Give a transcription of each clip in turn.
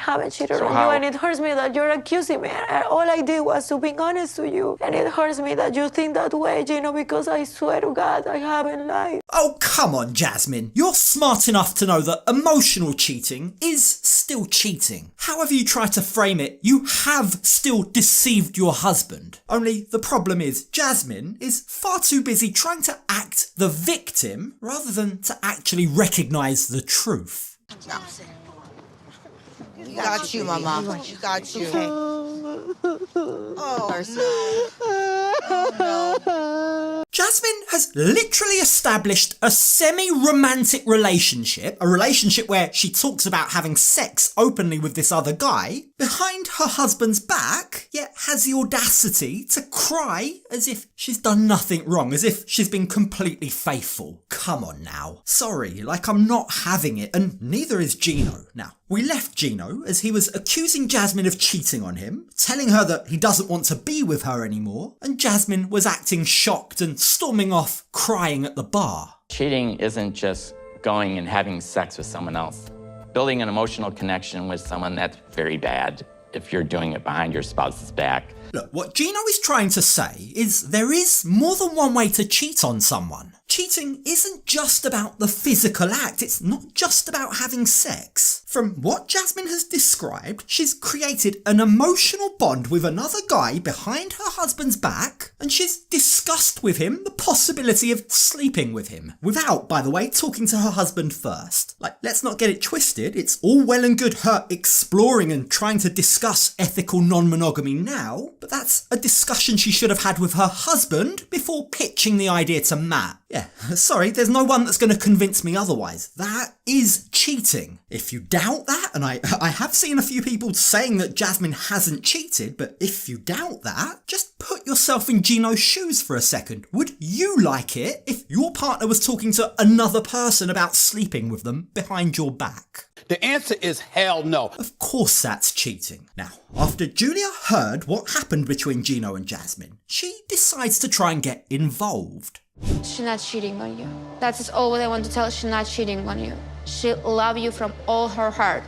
haven't cheated on you, and it hurts me that you're accusing me. And all I did was to be honest to you, and it hurts me that you think that way, Gino, because I swear to God, I haven't lied. Oh, come on, Jasmine. You're smart enough to know that emotional cheating is still cheating. However you try to frame it, you have still deceived your husband. Only the problem is Jasmine is far too busy trying to act the victim rather than to actually recognise the truth. No. We got you, Mama. We got you. Okay. Oh, no. Jasmine has literally established a semi-romantic relationship, a relationship where she talks about having sex openly with this other guy, behind her husband's back, yet has the audacity to cry as if she's done nothing wrong, as if she's been completely faithful. Come on now. Sorry, like I'm not having it, and neither is Gino. Now, we left Gino as he was accusing Jasmine of cheating on him, telling her that he doesn't want to be with her anymore, and Jasmine was acting shocked and storming off, crying at the bar. Cheating isn't just going and having sex with someone else. Building an emotional connection with someone, that's very bad if you're doing it behind your spouse's back. Look, what Gino is trying to say is there is more than one way to cheat on someone. Cheating isn't just about the physical act, it's not just about having sex. From what Jasmine has described, she's created an emotional bond with another guy behind her husband's back, and she's discussed with him the possibility of sleeping with him, without, by the way, talking to her husband first. Like, let's not get it twisted, it's all well and good her exploring and trying to discuss ethical non-monogamy now, but that's a discussion she should have had with her husband before pitching the idea to Matt. Yeah, sorry, there's no one that's going to convince me otherwise. That is cheating. If you doubt that, and I have seen a few people saying that Jasmine hasn't cheated, but if you doubt that, just put yourself in Gino's shoes for a second. Would you like it if your partner was talking to another person about sleeping with them behind your back? The answer is hell no. Of course that's cheating. Now, after Julia heard what happened between Gino and Jasmine, she decides to try and get involved. She's not cheating on you. That's all what I want to tell. She's not cheating on you. She loves you from all her heart.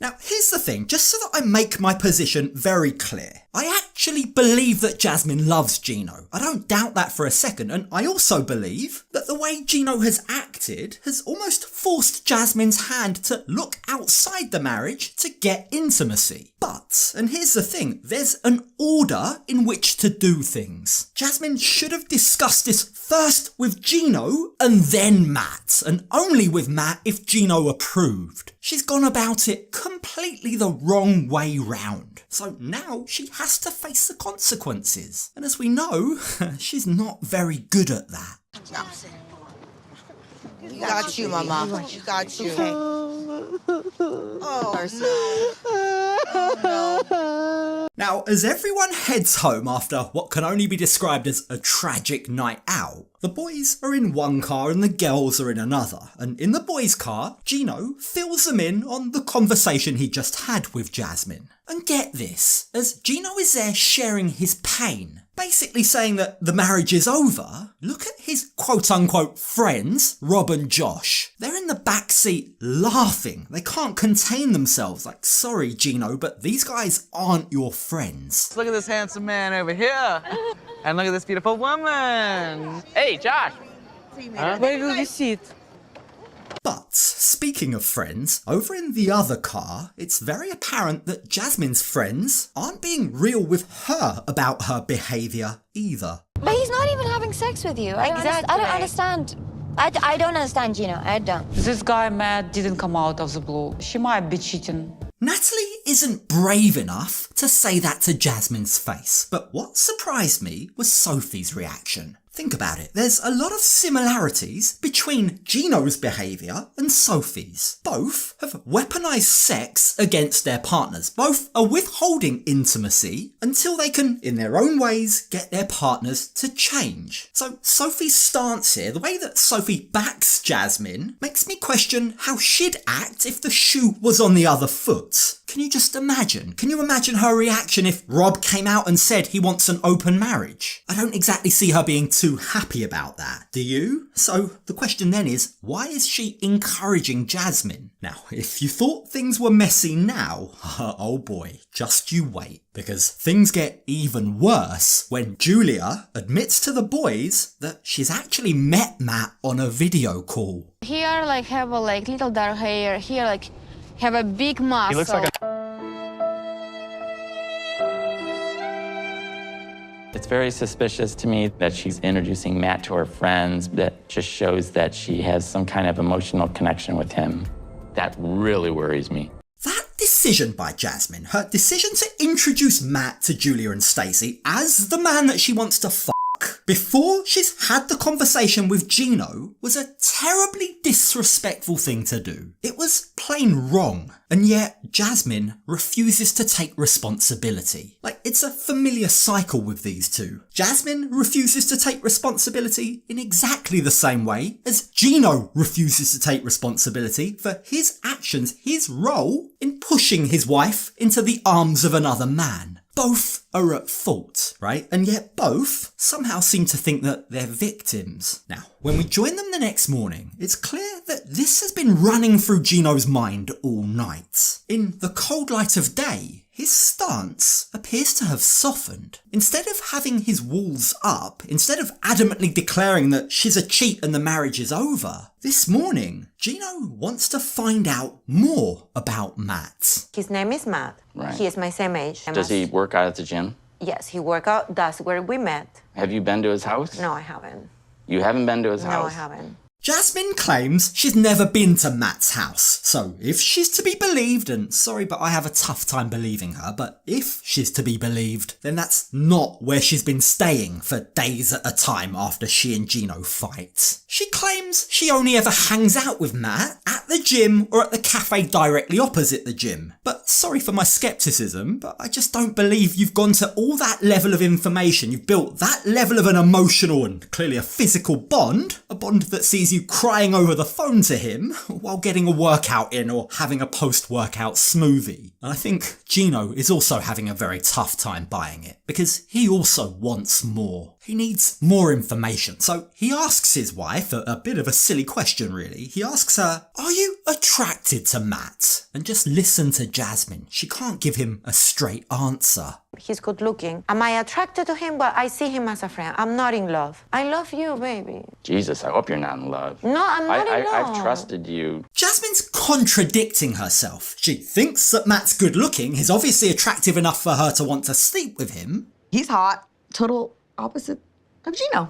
Now, here's the thing, just so that I make my position very clear. I actually believe that Jasmine loves Gino. I don't doubt that for a second, and I also believe that the way Gino has acted has almost forced Jasmine's hand to look outside the marriage to get intimacy. But, and here's the thing, there's an order in which to do things. Jasmine should have discussed this first with Gino and then Matt, and only with Matt if Gino approved. She's gone about it completely the wrong way round. So now she has to face the consequences. And as we know, she's not very good at that. No. We got you, Mama. We got you. Okay. Oh, no. Now, as everyone heads home after what can only be described as a tragic night out, the boys are in one car and the girls are in another. And in the boys' car, Gino fills them in on the conversation he just had with Jasmine. And get this, as Gino is there sharing his pain, basically saying that the marriage is over, look at his quote-unquote friends, Rob and Josh. They're in the back seat laughing. They can't contain themselves. Like, sorry, Gino, but these guys aren't your friends. Look at this handsome man over here. And look at this beautiful woman. Hey, Josh. Huh? Where will we sit? But, speaking of friends, over in the other car, it's very apparent that Jasmine's friends aren't being real with her about her behaviour either. But he's not even having sex with you. Exactly. I don't understand. I don't understand, Gino. I don't. This guy, Matt, didn't come out of the blue. She might be cheating. Natalie isn't brave enough to say that to Jasmine's face, but what surprised me was Sophie's reaction. Think about it, there's a lot of similarities between Gino's behaviour and Sophie's. Both have weaponised sex against their partners. Both are withholding intimacy until they can, in their own ways, get their partners to change. So Sophie's stance here, the way that Sophie backs Jasmine, makes me question how she'd act if the shoe was on the other foot. Can you just imagine? Can you imagine her reaction if Rob came out and said he wants an open marriage? I don't exactly see her being too happy about that, do you? So the question then is, why is she encouraging Jasmine? Now, if you thought things were messy now, oh boy, just you wait. Because things get even worse when Julia admits to the boys that she's actually met Matt on a video call. Here, like, have a little dark hair. Here, like, have a big muscle. He looks like It's very suspicious to me that she's introducing Matt to her friends. That just shows that she has some kind of emotional connection with him. That really worries me. That decision by Jasmine, her decision to introduce Matt to Julia and Stacey as the man that she wants to fuck before she's had the conversation with Gino, was a terribly disrespectful thing to do. It was plain wrong. And yet Jasmine refuses to take responsibility. Like, it's a familiar cycle with these two. Jasmine refuses to take responsibility in exactly the same way as Gino refuses to take responsibility for his actions, his role in pushing his wife into the arms of another man. Both are at fault, right? And yet both somehow seem to think that they're victims. Now, when we join them the next morning, it's clear that this has been running through Gino's mind all night. In the cold light of day, his stance appears to have softened. Instead of having his walls up, instead of adamantly declaring that she's a cheat and the marriage is over, this morning, Gino wants to find out more about Matt. His name is Matt. Right. He is my same age. Does he work out at the gym? Yes, he work out. That's where we met. Have you been to his house? No, I haven't. You haven't been to his No, house? I haven't. Jasmine claims she's never been to Matt's house, so if she's to be believed, and sorry but I have a tough time believing her, but if she's to be believed, then that's not where she's been staying for days at a time after she and Gino fight. She claims she only ever hangs out with Matt at the gym or at the cafe directly opposite the gym. But sorry for my skepticism, but I just don't believe you've gone to all that level of information, you've built that level of an emotional and clearly a physical bond, a bond that sees you crying over the phone to him while getting a workout in or having a post-workout smoothie. And I think Gino is also having a very tough time buying it because he also wants more. He needs more information. So he asks his wife a bit of a silly question really. He asks her, "Are you attracted to Matt?" And just listen to Jasmine. She can't give him a straight answer. He's good looking. Am I attracted to him? But I see him as a friend. I'm not in love. I love you, baby. Jesus, I hope you're not in love. No, I'm not in love. I've trusted you. Jasmine's contradicting herself. She thinks that Matt's good looking. He's obviously attractive enough for her to want to sleep with him. He's hot. Total opposite of Gino.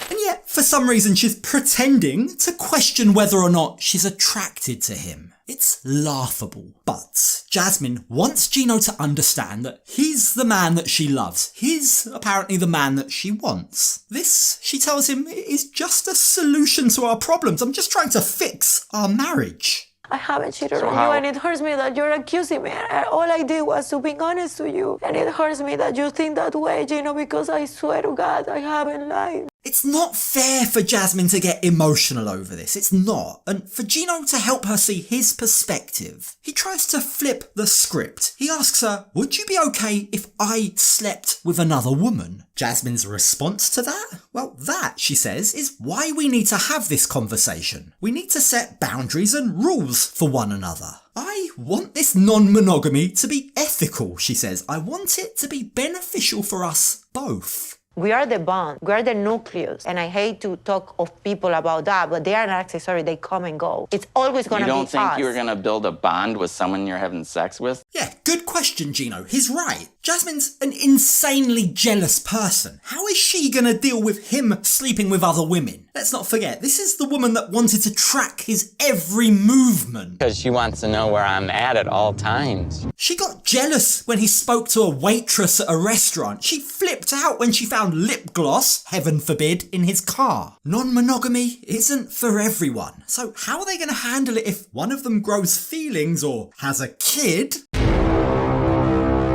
And yet, for some reason, she's pretending to question whether or not she's attracted to him. It's laughable. But Jasmine wants Gino to understand that he's the man that she loves. He's apparently the man that she wants. This, she tells him, is just a solution to our problems. I'm just trying to fix our marriage. I haven't cheated So on how- you, and it hurts me that you're accusing me. And all I did was to be honest to you. And it hurts me that you think that way, Gino, because I swear to God, I haven't lied. It's not fair for Jasmine to get emotional over this. It's not. And for Gino to help her see his perspective, he tries to flip the script. He asks her, "Would you be okay if I slept with another woman?" Jasmine's response to that? Well, that, she says, is why we need to have this conversation. We need to set boundaries and rules for one another. I want this non-monogamy to be ethical, she says. I want it to be beneficial for us both. We are the bond. We are the nucleus. And I hate to talk of people about that, but they are an accessory. They come and go. It's always going You to be don't think us. you were going to build a bond with someone you're having sex with? Yeah, good question, Gino. He's right. Jasmine's an insanely jealous person. How is she gonna deal with him sleeping with other women? Let's not forget, this is the woman that wanted to track his every movement. Because she wants to know where I'm at all times. She got jealous when he spoke to a waitress at a restaurant. She flipped out when she found lip gloss, heaven forbid, in his car. Non-monogamy isn't for everyone. So how are they gonna handle it if one of them grows feelings or has a kid?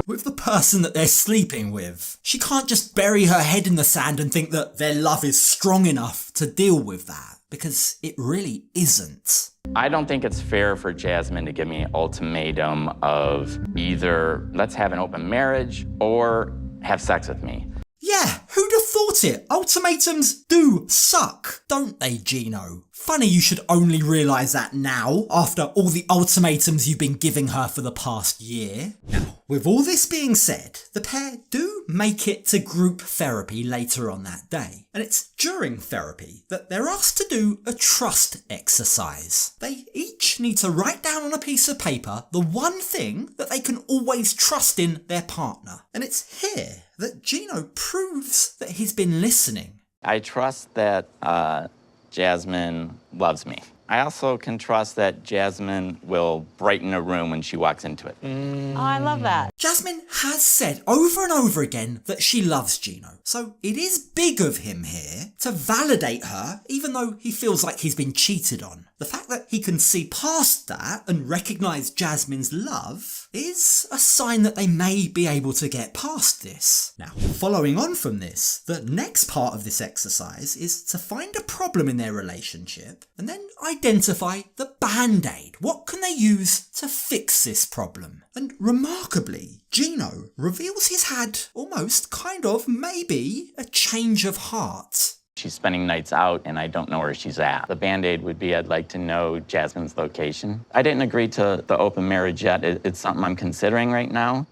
with the person that they're sleeping with. She can't just bury her head in the sand and think that their love is strong enough to deal with that, because it really isn't. I don't think it's fair for Jasmine to give me an ultimatum of either let's have an open marriage or have sex with me. Yeah, who'd have thought it? Ultimatums do suck, don't they, Gino? Funny you should only realise that now, after all the ultimatums you've been giving her for the past year. Now, with all this being said, the pair do make it to group therapy later on that day. And it's during therapy that they're asked to do a trust exercise. They each need to write down on a piece of paper the one thing that they can always trust in their partner. And it's here that Gino proves that he's been listening. I trust that Jasmine loves me. I also can trust that Jasmine will brighten a room when she walks into it. Oh, I love that. Jasmine has said over and over again that she loves Gino, so it is big of him here to validate her even though he feels like he's been cheated on. The fact that he can see past that and recognise Jasmine's love is a sign that they may be able to get past this. Now, following on from this, the next part of this exercise is to find a problem in their relationship and then identify the band-aid. What can they use to fix this problem? And remarkably, Gino reveals he's had almost, kind of, maybe a change of heart. She's spending nights out and I don't know where she's at. The Band-Aid would be I'd like to know Jasmine's location. I didn't agree to the open marriage yet. It's something I'm considering right now.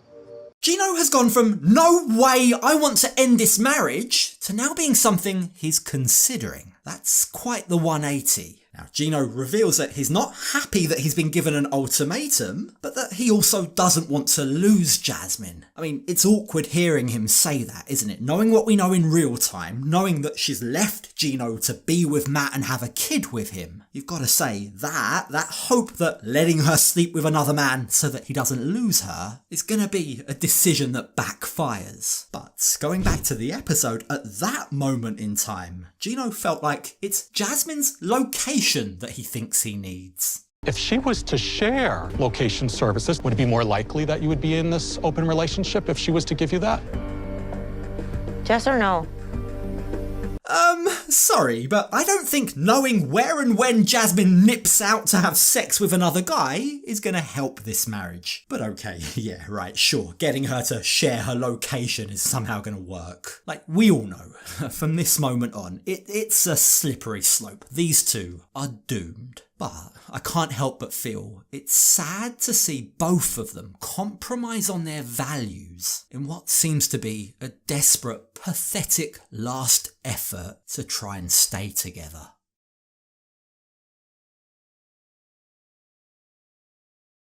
Gino has gone from no way I want to end this marriage to now being something he's considering. That's quite the 180. Now, Gino reveals that he's not happy that he's been given an ultimatum, but that he also doesn't want to lose Jasmine. I mean, it's awkward hearing him say that, isn't it? Knowing what we know in real time, knowing that she's left Gino to be with Matt and have a kid with him. You've got to say that hope that letting her sleep with another man so that he doesn't lose her is going to be a decision that backfires. But going back to the episode, at that moment in time, Gino felt like it's Jasmine's location that he thinks he needs. If she was to share location services, would it be more likely that you would be in this open relationship if she was to give you that? Yes or no? Sorry, but I don't think knowing where and when Jasmine nips out to have sex with another guy is gonna help this marriage. But okay, yeah, right, sure, getting her to share her location is somehow gonna work. Like, we all know, from this moment on, it's a slippery slope. These two are doomed. But I can't help but feel it's sad to see both of them compromise on their values in what seems to be a desperate, pathetic last effort to try and stay together.